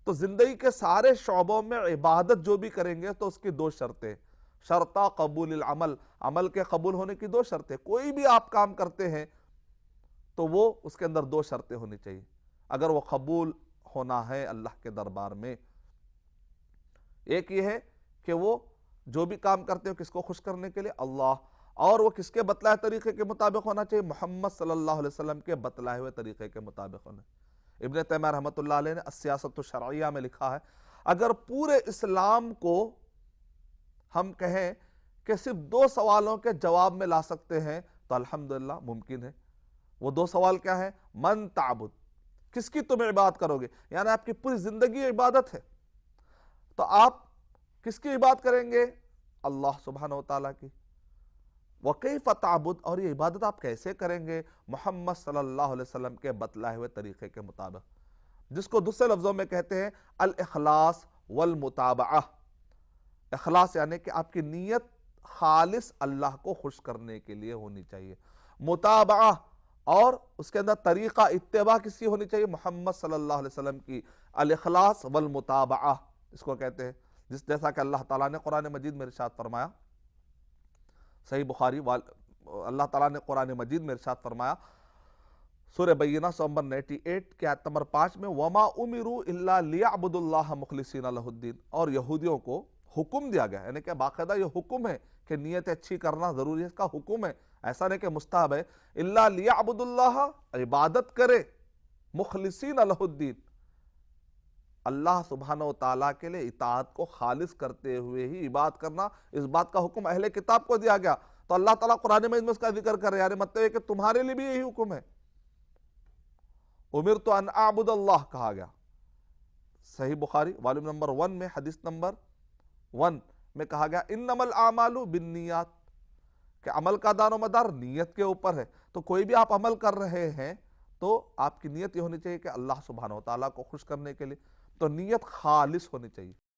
تو زندگی کے سارے شعبوں میں عبادت جو بھی کریں گے تو اس کی دو شرطیں، شرطہ قبول العمل، عمل کے قبول ہونے کی دو شرطیں، کوئی بھی آپ کام کرتے ہیں تو وہ اس کے اندر دو شرطیں ہونی چاہیے اگر وہ قبول ہونا ہے اللہ کے دربار میں۔ ایک یہ ہے کہ وہ جو بھی کام کرتے ہیں کس کو خوش کرنے کے لیے؟ اللہ، اور وہ کس کے بتلائے طریقے کے مطابق ہونا چاہیے؟ محمد صلی اللہ علیہ وسلم کے بتلائے ہوئے طریقے کے مطابق ہونا۔ ابن تیمیہ رحمۃ اللہ علیہ نے السیاست الشرعیہ میں لکھا ہے اگر پورے اسلام کو ہم کہیں کہ صرف دو سوالوں کے جواب میں لا سکتے ہیں تو الحمدللہ ممکن ہے۔ وہ دو سوال کیا ہے؟ من تعبد، کس کی تم عبادت کرو گے، یعنی آپ کی پوری زندگی عبادت ہے تو آپ کس کی عبادت کریں گے؟ اللہ سبحانہ وتعالیٰ کی۔ وَكَيْفَ تَعْبُدْ، اور یہ عبادت آپ کیسے کریں گے؟ محمد صلی اللہ علیہ وسلم کے بتلائے ہوئے طریقے کے مطابق، جس کو دوسرے لفظوں میں کہتے ہیں الاخلاص والمتابعہ۔ اخلاص یعنی کہ آپ کی نیت خالص اللہ کو خوش کرنے کے لیے ہونی چاہیے، متابعہ اور اس کے اندر طریقہ اتباع کس کی ہونی چاہیے؟ محمد صلی اللہ علیہ وسلم کی۔ الاخلاص والمتابعہ اس کو کہتے ہیں، جیسا کہ اللہ تعالیٰ نے قرآن مجید میں ارشاد فرمایا، صحیح بخاری اللہ تعالیٰ نے قرآن مجید میں ارشاد فرمایا سورہ بینہ نمبر 98 کی آیت نمبر 5 میں وَمَا أُمِرُوا إِلَّا لِيَعْبُدُوا اللَّهَ مُخْلِصِينَ لَهُ الدِّينَ، اور یہودیوں کو حکم دیا گیا، یعنی کہ باقاعدہ یہ حکم ہے کہ نیت اچھی کرنا ضروری ہے، اس کا حکم ہے، ایسا نہیں کہ مستحب ہے۔ إِلَّا لِيَعْبُدُوا اللَّهَ، عبادت کرے، مخلصین لہ الدین، اللہ سبحانہ وتعالیٰ کے لیے اطاعت کو خالص کرتے ہوئے ہی عبادت کرنا، اس بات کا حکم اہل کتاب کو دیا گیا، تو اللہ تعالیٰ قرآن مجید میں اس کا ذکر کر رہے ہیں، یعنی مطلب ہے کہ تمہارے لیے بھی یہی حکم ہے۔ امرت ان اعبد اللہ کہا گیا، صحیح بخاری والیوم نمبر 1 میں حدیث نمبر 1 میں کہا گیا انما الاعمال بالنیات، کہ عمل کا دار و مدار نیت کے اوپر ہے، تو کوئی بھی آپ عمل کر رہے ہیں تو آپ کی نیت یہ ہونی چاہیے کہ اللہ سبحانہ وتعالیٰ کو خوش کرنے کے لیے، تو نیت خالص ہونی چاہیے۔